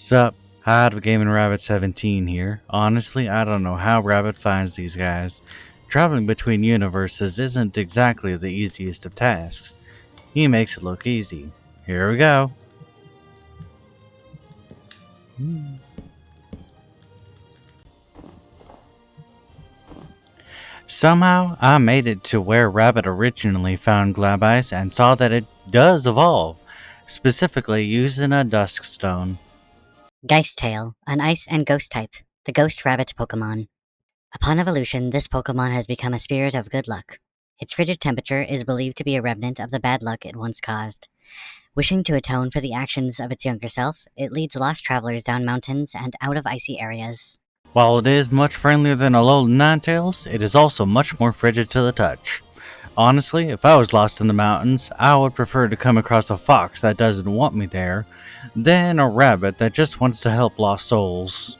Sup, Hide Gaming Rabbit 17 here. Honestly, I don't know how Rabbit finds these guys. Traveling between universes isn't exactly the easiest of tasks. He makes it look easy. Here we go. Somehow, I made it to where Rabbit originally found Glabbis and saw that it does evolve, specifically using a dusk stone. Geistale, an ice and ghost type, the ghost rabbit Pokemon. Upon evolution, this Pokemon has become a spirit of good luck. Its frigid temperature is believed to be a remnant of the bad luck it once caused. Wishing to atone for the actions of its younger self, it leads lost travelers down mountains and out of icy areas. While it is much friendlier than a Alolan Ninetales, it is also much more frigid to the touch. Honestly, if I was lost in the mountains, I would prefer to come across a fox that doesn't want me there than a rabbit that just wants to help lost souls.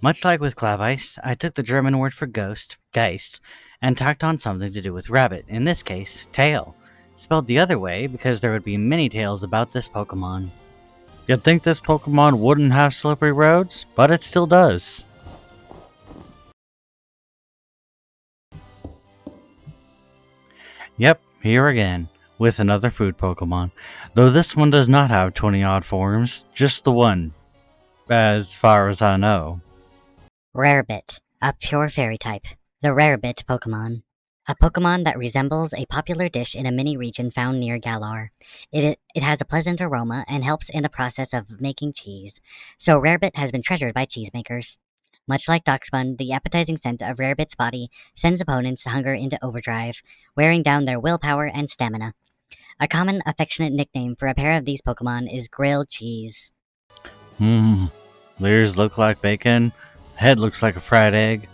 Much like with Glabbis, I took the German word for ghost, Geist, and tacked on something to do with rabbit, in this case, tail. Spelled the other way because there would be many tales about this Pokemon. You'd think this Pokemon wouldn't have slippery roads, but it still does. Yep, here again, with another food Pokemon. Though this one does not have 20 odd forms, just the one, as far as I know. Rarebit, a pure fairy type, the Rarebit Pokemon. A Pokemon that resembles a popular dish in a mini region found near Galar. It has a pleasant aroma and helps in the process of making cheese, so Rarebit has been treasured by cheesemakers. Much like Doxbun, the appetizing scent of Rarebit's body sends opponents' hunger into overdrive, wearing down their willpower and stamina. A common affectionate nickname for a pair of these Pokemon is grilled cheese. Ears look like bacon, head looks like a fried egg.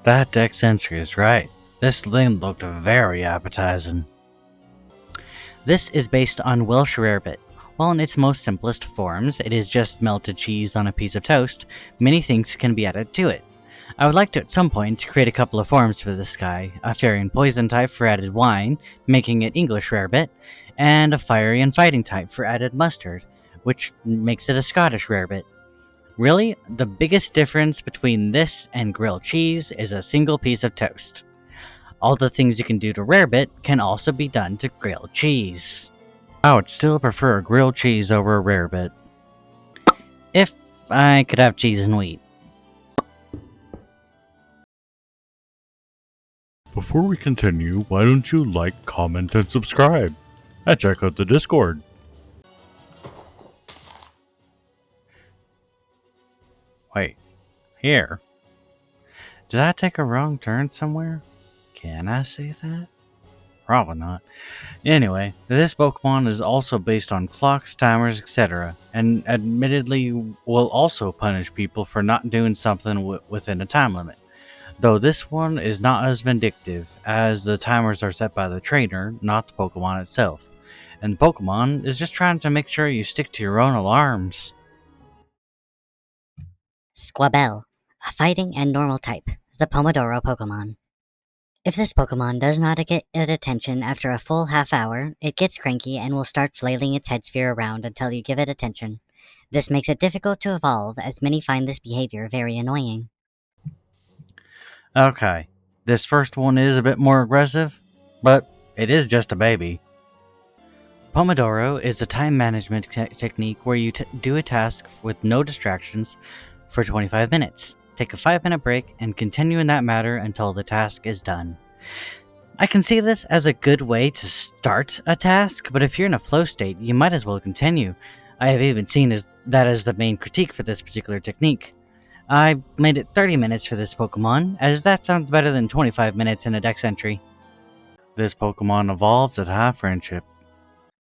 That Dex entry is right. This thing looked very appetizing. This is based on Welsh Rarebit. While in its most simplest forms, it is just melted cheese on a piece of toast, many things can be added to it. I would like to at some point create a couple of forms for this guy, a fairy and poison type for added wine, making it English Rarebit, and a fiery and fighting type for added mustard, which makes it a Scottish Rarebit. Really, the biggest difference between this and grilled cheese is a single piece of toast. All the things you can do to Rarebit can also be done to grilled cheese. I would still prefer grilled cheese over a Rarebit. If I could have cheese and wheat. Before we continue, why don't you like, comment, and subscribe? And check out the Discord. Wait, here. Did I take a wrong turn somewhere? Can I say that? Probably not. Anyway, this Pokemon is also based on clocks, timers, etc., and admittedly will also punish people for not doing something within a time limit. Though this one is not as vindictive, as the timers are set by the trainer, not the Pokemon itself. And the Pokemon is just trying to make sure you stick to your own alarms. Squabell, a fighting and normal type, the Pomodoro Pokemon. If this Pokemon does not get attention after a full half hour, it gets cranky and will start flailing its head sphere around until you give it attention. This makes it difficult to evolve, as many find this behavior very annoying. Okay, this first one is a bit more aggressive, but it is just a baby. Pomodoro is a time management technique where you do a task with no distractions for 25 minutes. Take a 5-minute break and continue in that manner until the task is done. I can see this as a good way to start a task, but if you're in a flow state, you might as well continue. I have even seen that as the main critique for this particular technique. I made it 30 minutes for this Pokemon, as that sounds better than 25 minutes in a Dex entry. This Pokemon evolved at high friendship.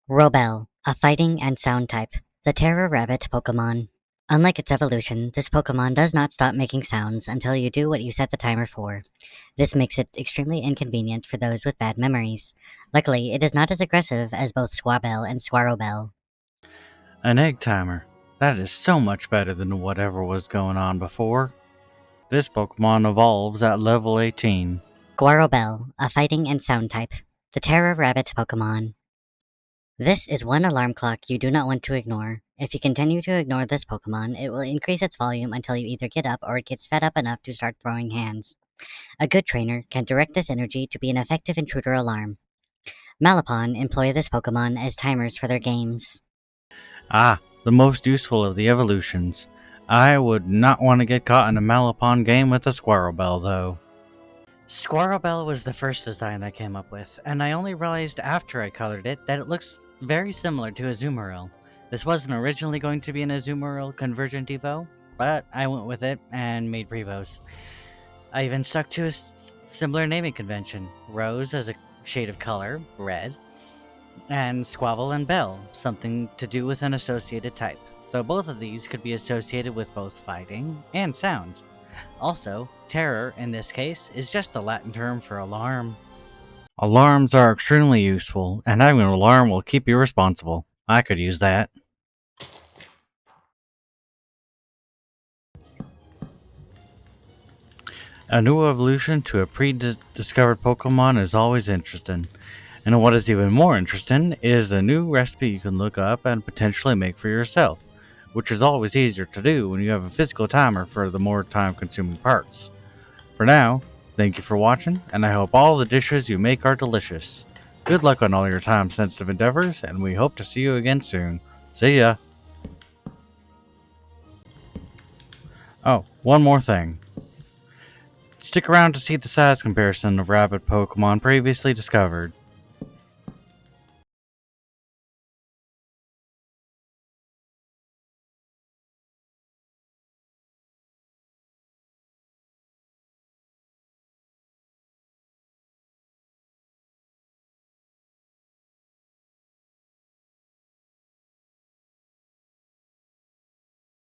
Robell, a fighting and sound type, the Terror Rabbit Pokemon. Unlike its evolution, this Pokemon does not stop making sounds until you do what you set the timer for. This makes it extremely inconvenient for those with bad memories. Luckily, it is not as aggressive as both Squabell and Squarobell. An egg timer. That is so much better than whatever was going on before. This Pokemon evolves at level 18. Squarobell, a fighting and sound type, the Terror Rabbit Pokemon. This is one alarm clock you do not want to ignore. If you continue to ignore this Pokemon, it will increase its volume until you either get up or it gets fed up enough to start throwing hands. A good trainer can direct this energy to be an effective intruder alarm. Malapon employ this Pokemon as timers for their games. Ah, the most useful of the evolutions. I would not want to get caught in a Malapon game with a Squarobell, though. Squarobell was the first design I came up with, and I only realized after I colored it that it looks very similar to Azumarill. This wasn't originally going to be an Azumarill convergent Evo, but I went with it and made Prevos. I even stuck to a similar naming convention. Rose as a shade of color, red, and Squabell and Bell, something to do with an associated type, though both of these could be associated with both fighting and sound. Also, terror, in this case, is just the Latin term for alarm. Alarms are extremely useful, and having an alarm will keep you responsible. I could use that. A new evolution to a pre-discovered Pokemon is always interesting. And what is even more interesting is a new recipe you can look up and potentially make for yourself, which is always easier to do when you have a physical timer for the more time-consuming parts. For now, thank you for watching, and I hope all the dishes you make are delicious. Good luck on all your time-sensitive endeavors, and we hope to see you again soon. See ya! Oh, one more thing. Stick around to see the size comparison of rabbit Pokemon previously discovered.